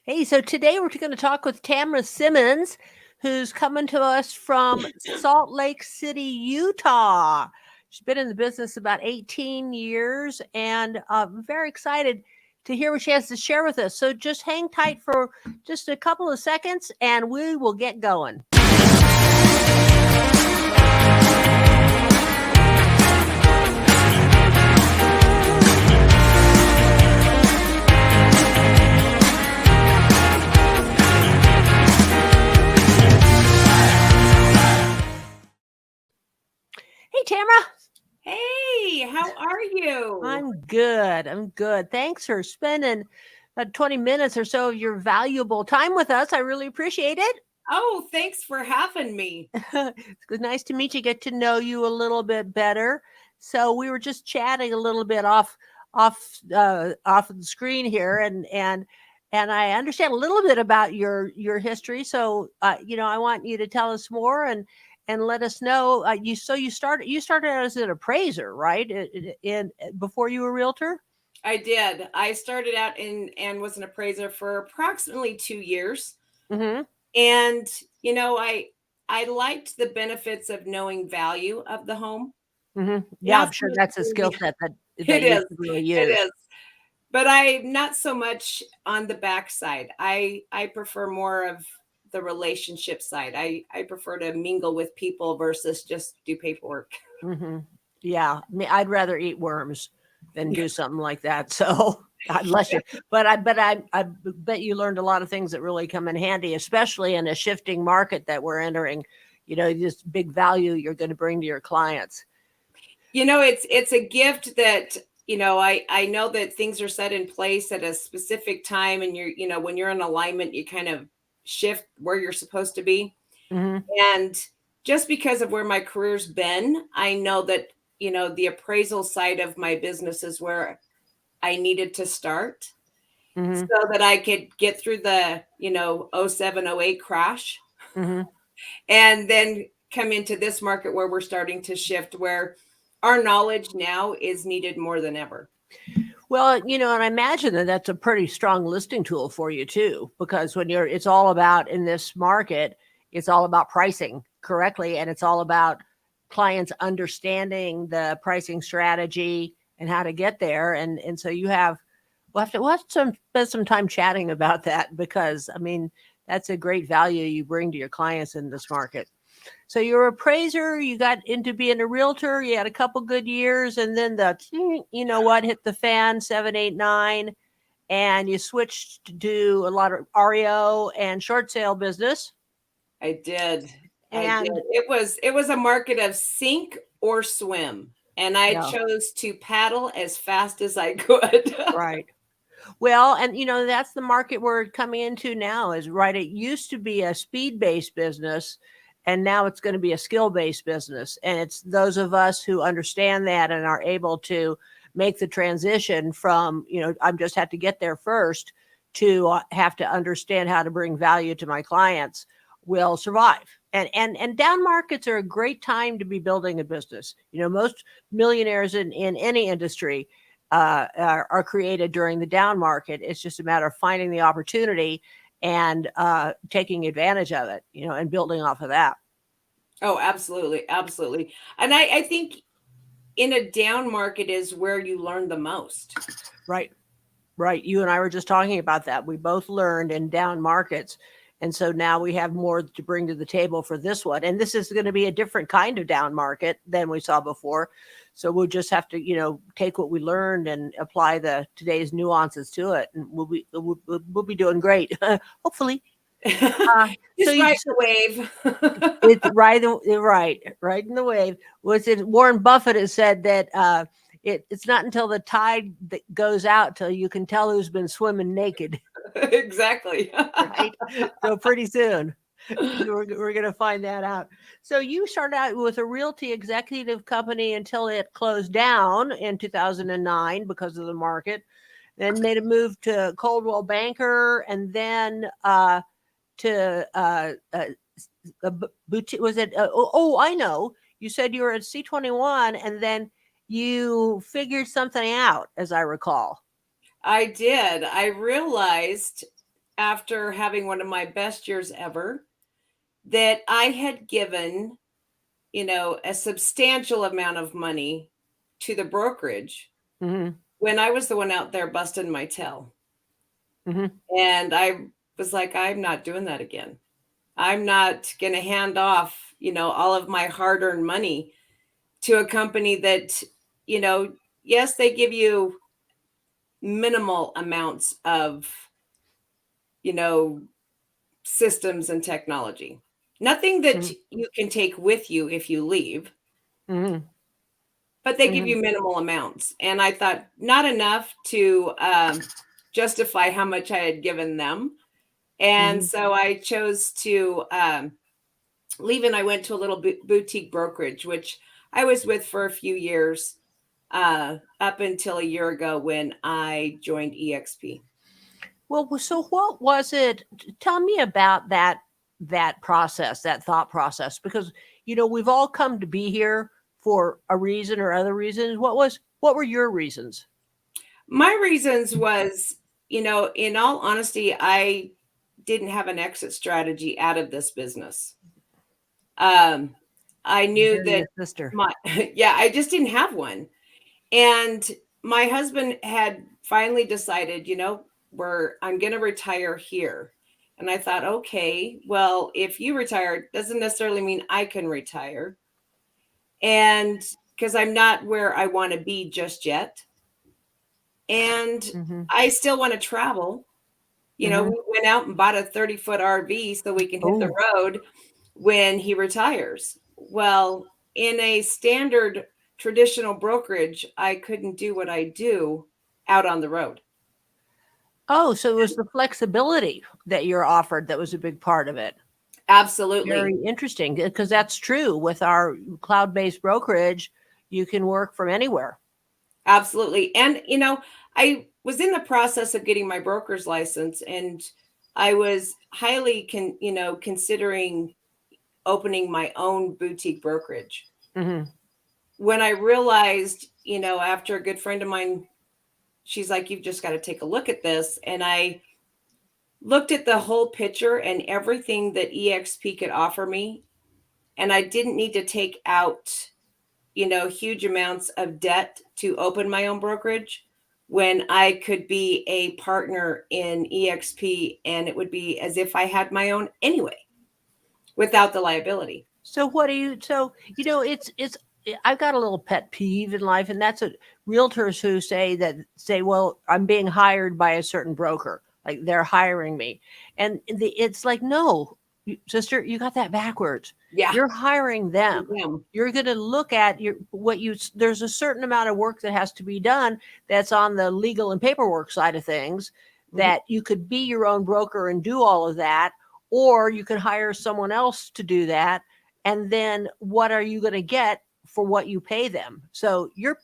Hey, so today we're going to talk with Tamra Simons, who's coming to us from Salt Lake City, Utah. She's been in the business about 18 years, and I'm very excited to hear what she has to share with us. So just hang tight for just a couple of seconds, and we will get going. Hey, Tamra. Hey, how are you? I'm good. I'm good. Thanks for spending 20 minutes or so of your valuable time with us. I really appreciate it. Oh, thanks for having me. It's nice to meet you, get to know you a little bit better. So we were just chatting a little bit off of the screen here, and I understand a little bit about your history. So I want you to tell us more and let us know. You started out as an appraiser, right? In before you were a realtor. I did. I started out and was an appraiser for approximately 2 years. Mm-hmm. And I liked the benefits of knowing value of the home. Mm-hmm. Yeah, Not I'm so sure much that's a skill knowing set that it you is. could really It use. is. But I'm not so much on the backside. I prefer more of the relationship side. I prefer to mingle with people versus just do paperwork. Mm-hmm. Yeah, I'd rather eat worms than do something like that. So God bless you. But I bet you learned a lot of things that really come in handy, especially in a shifting market that we're entering. This big value you're going to bring to your clients. It's a gift that I know that things are set in place at a specific time, and when you're in alignment, you kind of shift where you're supposed to be. Mm-hmm. And just because of where my career's been, I know that the appraisal side of my business is where I needed to start Mm-hmm. so that I could get through the '07, '08 crash, Mm-hmm. and then come into this market where we're starting to shift, where our knowledge now is needed more than ever. Well, and I imagine that that's a pretty strong listing tool for you too, because it's all about in this market, it's all about pricing correctly, and it's all about clients understanding the pricing strategy and how to get there, and so we'll have to spend some time chatting about that because I mean that's a great value you bring to your clients in this market. So you're a appraiser, you got into being a realtor, you had a couple good years, and then hit the fan, 7, 8, 9, and you switched to do a lot of REO and short sale business. I did. I did. And It was a market of sink or swim, and I yeah, chose to paddle as fast as I could. right. Well, and that's the market we're coming into now is right. It used to be a speed based business, and now it's going to be a skill based business. And it's those of us who understand that and are able to make the transition from, I just have to get there first to have to understand how to bring value to my clients will survive. And down markets are a great time to be building a business. Most millionaires in any industry are created during the down market. It's just a matter of finding the opportunity and taking advantage of it, and building off of that. Oh, absolutely, absolutely. And I think in a down market is where you learn the most. Right. Right. You and I were just talking about that. We both learned in down markets. And so now we have more to bring to the table for this one. And this is going to be a different kind of down market than we saw before. So we'll just have to, take what we learned and apply the today's nuances to it. And we'll be doing great, hopefully. Uh, so Just you ride the wave. It's right in the wave. Was it Warren Buffett has said that it's not until the tide that goes out till you can tell who's been swimming naked, Exactly. right? So pretty soon we're going to find that out. So you started out with a realty executive company until it closed down in 2009 because of the market, then made a move to Coldwell Banker, and then to a boutique. Was it? I know. You said you were at C21, and then you figured something out, as I recall. I did. I realized after having one of my best years ever, that I had given, a substantial amount of money to the brokerage Mm-hmm. when I was the one out there busting my tail. Mm-hmm. And I was like, I'm not doing that again. I'm not going to hand off, all of my hard earned money to a company that, you know, yes, they give you minimal amounts of, you know, systems and technology. Nothing that Mm-hmm. you can take with you if you leave, Mm-hmm. but they give Mm-hmm. you minimal amounts. And I thought not enough to justify how much I had given them. And Mm-hmm. so I chose to leave, and I went to a little boutique brokerage, which I was with for a few years, up until a year ago when I joined EXP. Well, so what was it? Tell me about that process, that thought process, because we've all come to be here for a reason or other reasons. What were your reasons? My reasons was, in all honesty, I didn't have an exit strategy out of this business. Um, I I knew hear that your sister. my, yeah, I just didn't have one. And my husband had finally decided, I'm going to retire here. And I thought, okay, well, if you retire, doesn't necessarily mean I can retire. And because I'm not where I want to be just yet. And Mm-hmm. I still want to travel. Mm-hmm. We went out and bought a 30-foot RV so we can hit the Oh, road when he retires. Well, in a standard traditional brokerage, I couldn't do what I do out on the road. oh, so it was the flexibility that you're offered that was a big part of it. Absolutely. Very interesting, because that's true with our cloud-based brokerage. You can work from anywhere. Absolutely. And, I was in the process of getting my broker's license, and I was highly considering opening my own boutique brokerage. Mm-hmm. When I realized, after a good friend of mine, she's like, you've just got to take a look at this. And I looked at the whole picture and everything that EXP could offer me. And I didn't need to take out, huge amounts of debt to open my own brokerage when I could be a partner in EXP, and it would be as if I had my own anyway without the liability. So what do you? So it's. I've got a little pet peeve in life, and that's realtors who say, "Well, I'm being hired by a certain broker, like they're hiring me," and it's like, no, sister, you got that backwards. Yeah. You're hiring them. Yeah. You're going to look at what you. There's a certain amount of work that has to be done that's on the legal and paperwork side of things. Mhm. That you could be your own broker and do all of that, or you could hire someone else to do that. And then what are you going to get for what you pay them? So you're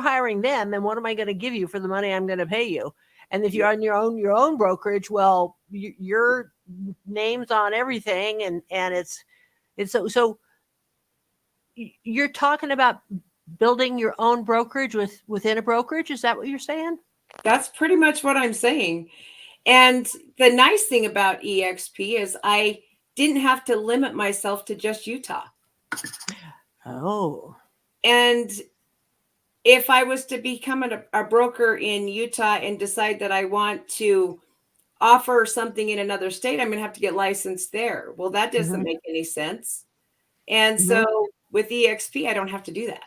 hiring them, and what am I going to give you for the money I'm going to pay you? And if you're on your own brokerage, well, your name's on everything, and it's so you're talking about building your own brokerage within a brokerage. Is that what you're saying? That's pretty much what I'm saying. And the nice thing about EXP is I didn't have to limit myself to just Utah. Oh. And if I was to become a broker in Utah and decide that I want to offer something in another state, I'm going to have to get licensed there. Well, that doesn't Mm-hmm. make any sense. And Mm-hmm. so with EXP, I don't have to do that.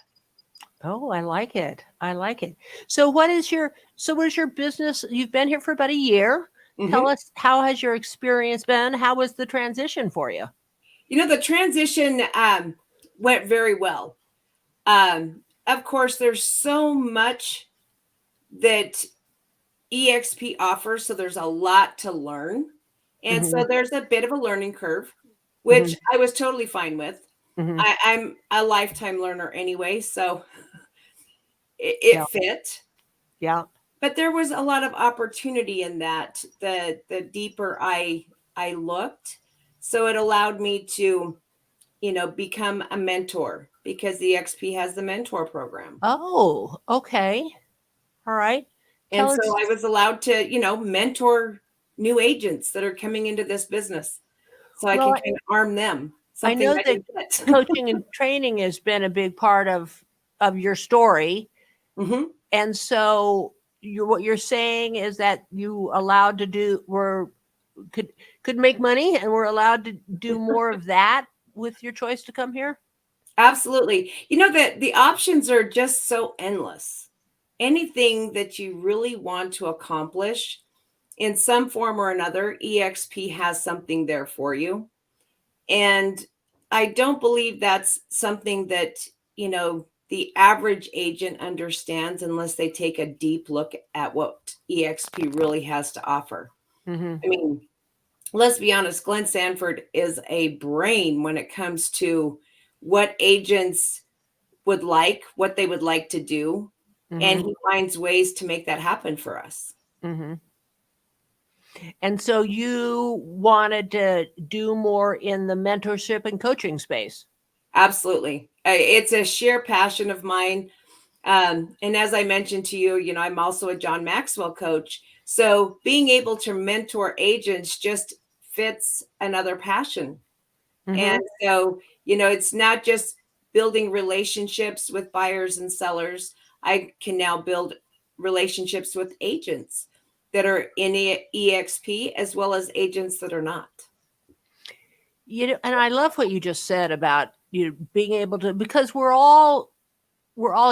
Oh, I like it. I like it. So what is your business? You've been here for about a year. Tell Mhm. us, how has your experience been? How was the transition for you? The transition went very well. Of course, there's so much that EXP offers, so there's a lot to learn. And Hmm. so there's a bit of a learning curve, Hmm. which I was totally fine with. Hmm. I'm a lifetime learner anyway, so Yeah. it fit. Yeah. But there was a lot of opportunity in that. The deeper I looked, so it allowed me to, become a mentor because the XP has the mentor program. Oh, okay. All right. And Tell so us. I was allowed to, mentor new agents that are coming into this business so I can Well, kind of arm them, I something know I that didn't get. coaching and training has been a big part of your story. Hmm. And so what you're saying is that you allowed to do were could make money and we're allowed to do more of that with your choice to come here? Absolutely. You know that the options are just so endless. Anything that you really want to accomplish in some form or another, EXP has something there for you. And I don't believe that's something that, the average agent understands unless they take a deep look at what EXP really has to offer. Mm-hmm. I mean, let's be honest, Glenn Sanford is a brain when it comes to what agents what they would like to do. And Mm-hmm. he finds ways to make that happen for us. Mm-hmm. And so you wanted to do more in the mentorship and coaching space. Absolutely. It's a sheer passion of mine. And as I mentioned to you, I'm also a John Maxwell coach. So being able to mentor agents just fits another passion. Mm-hmm. And so, it's not just building relationships with buyers and sellers. I can now build relationships with agents that are in EXP as well as agents that are not. And I love what you just said about being able to, because we're all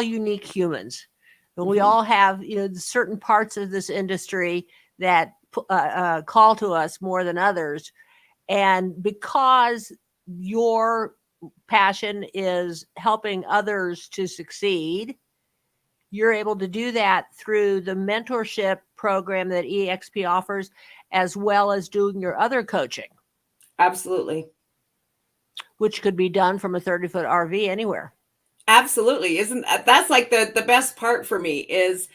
unique humans, and we Mhm. all have certain parts of this industry that call to us more than others. And because your passion is helping others to succeed, you're able to do that through the mentorship program that EXP offers, as well as doing your other coaching, Absolutely. which could be done from a 30-foot RV anywhere. Absolutely. Isn't that's like the best part for me is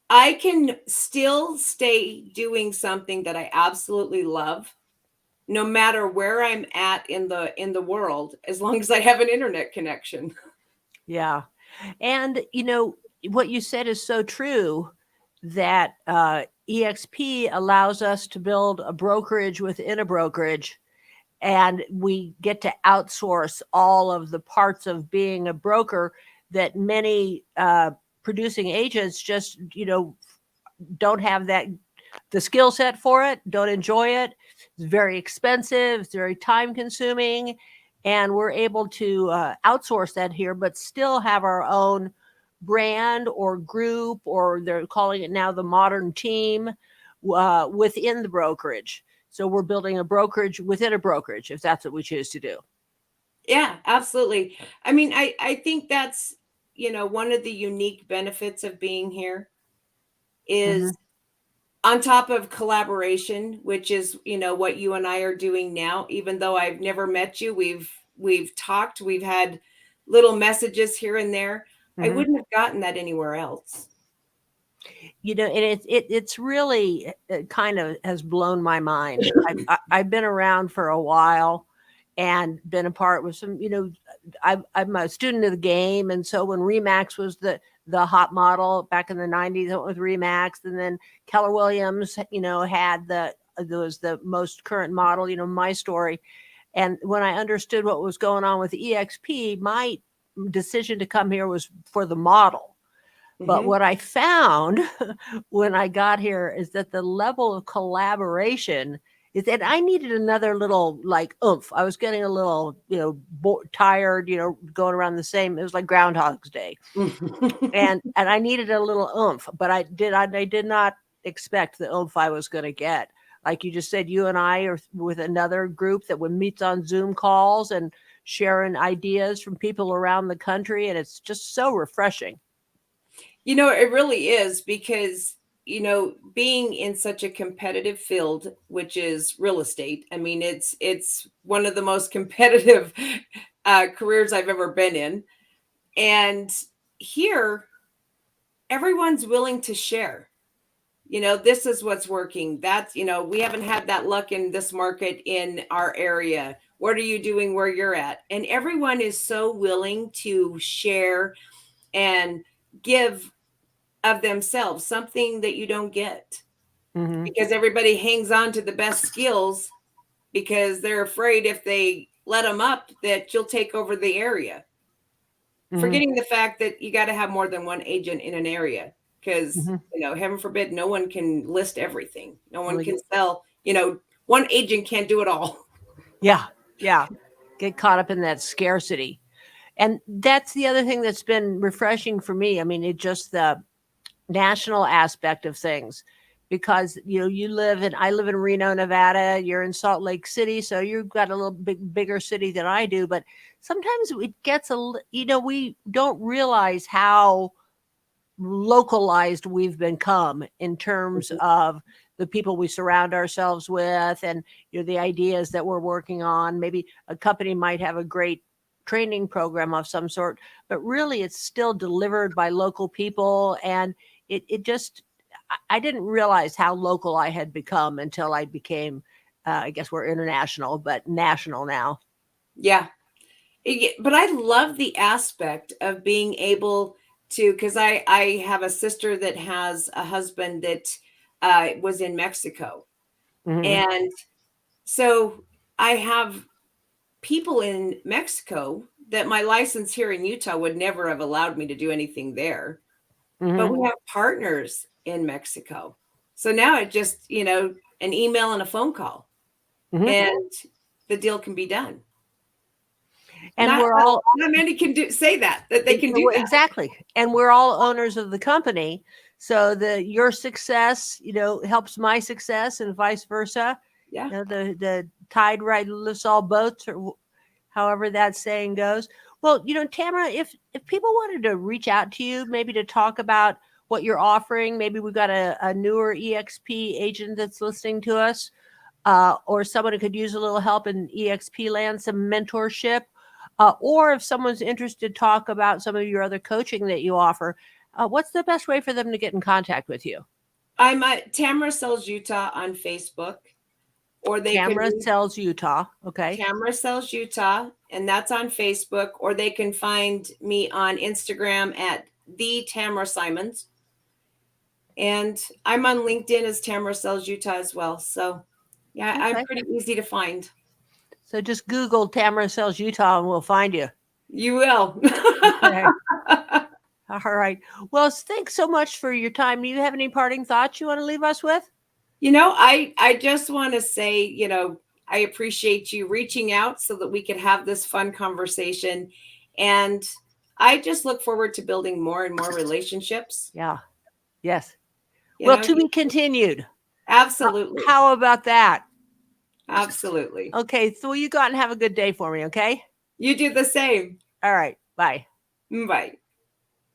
I can still stay doing something that I absolutely love no matter where I'm at in the world as long as I have an internet connection. Yeah. And what you said is so true, that EXP allows us to build a brokerage within a brokerage, and we get to outsource all of the parts of being a broker that many producing agents just don't have the skill set for it, don't enjoy it. It's very expensive, it's very time consuming, and we're able to outsource that here, but still have our own brand or group, or they're calling it now the modern team, within the brokerage. So we're building a brokerage within a brokerage, if that's what we choose to do. Yeah, absolutely. I mean, I think that's, one of the unique benefits of being here Mm-hmm. is on top of collaboration, which is, what you and I are doing now. Even though I've never met you, we've talked, we've had little messages here and there. I Mm-hmm. wouldn't have gotten that anywhere else. And it's really, it kind of has blown my mind. I've been around for a while and been a part with some. I'm a student of the game, and so when Remax was the hot model back in the '90s, I went with Remax, and then Keller Williams, had there was the most current model, My Story. And when I understood what was going on with EXP, my decision to come here was for the model. But Hmm. what I found when I got here is that the level of collaboration is that I needed another little like oomph. I was getting a little, tired, going around the same. It was like Groundhog's Day, and I needed a little oomph. But I did not expect the oomph I was going to get. Like you just said, you and I are with another group that would meet on Zoom calls and sharing ideas from people around the country, and it's just so refreshing. It really is because, being in such a competitive field, which is real estate. I mean, it's one of the most competitive careers I've ever been in. And here, everyone's willing to share. This is what's working. That's, we haven't had that luck in this market in our area. What are you doing where you're at? And everyone is so willing to share and give of themselves, something that you don't get. Mm-hmm. because everybody hangs on to the best skills because they're afraid if they let them up that you'll take over the area. Mm-hmm. Forgetting the fact that you got to have more than one agent in an area because, Mm-hmm. heaven forbid, no one can list everything. No one Well, can sell, one agent can't do it all. yeah. Yeah. Get caught up in that scarcity. And that's the other thing that's been refreshing for me. I mean, it just the national aspect of things, because I live in Reno, Nevada, you're in Salt Lake City, so you've got a little bigger city than I do, but sometimes it gets we don't realize how localized we've become in terms of the people we surround ourselves with, and the ideas that we're working on. Maybe a company might have a great training program of some sort, but really it's still delivered by local people. And it just, I didn't realize how local I had become until I became, I guess we're international, but national now. Yeah. But I love the aspect of being able to, because I have a sister that has a husband that was in Mexico. Mm-hmm. And so I have people in Mexico that my license here in Utah would never have allowed me to do anything there. But Mm-hmm. we have partners in Mexico. So now it just, an email and a phone call, Mm-hmm. and the deal can be done. And Not we're all not many can say that they can do that. exactly, and we're all owners of the company, so your success helps my success, and vice versa. Yeah. The tide lifts all boats, or however that saying goes. Well, Tamara, if people wanted to reach out to you, maybe to talk about what you're offering, maybe we've got a newer EXP agent that's listening to us, or someone who could use a little help in EXP land, some mentorship, or if someone's interested, talk about some of your other coaching that you offer. What's the best way for them to get in contact with you? I'm at Tamra Sells Utah on Facebook, or they can Tamra Sells Utah. Okay. Tamra Sells Utah, and that's on Facebook, or they can find me on Instagram at the Tamra Simons. And I'm on LinkedIn as Tamra Sells Utah as well. So yeah, I'm Okay. pretty easy to find. So just Google Tamara Sells Utah and we'll find you. You will. Okay. All right. Well, thanks so much for your time. Do you have any parting thoughts you want to leave us with? I just want to say, I appreciate you reaching out so that we could have this fun conversation. And I just look forward to building more and more relationships. Yeah. Yes. You Well, know, to be continued. absolutely. How about that? Absolutely. Okay. So you go out and have a good day for me. Okay. You do the same. All right. Bye. Bye.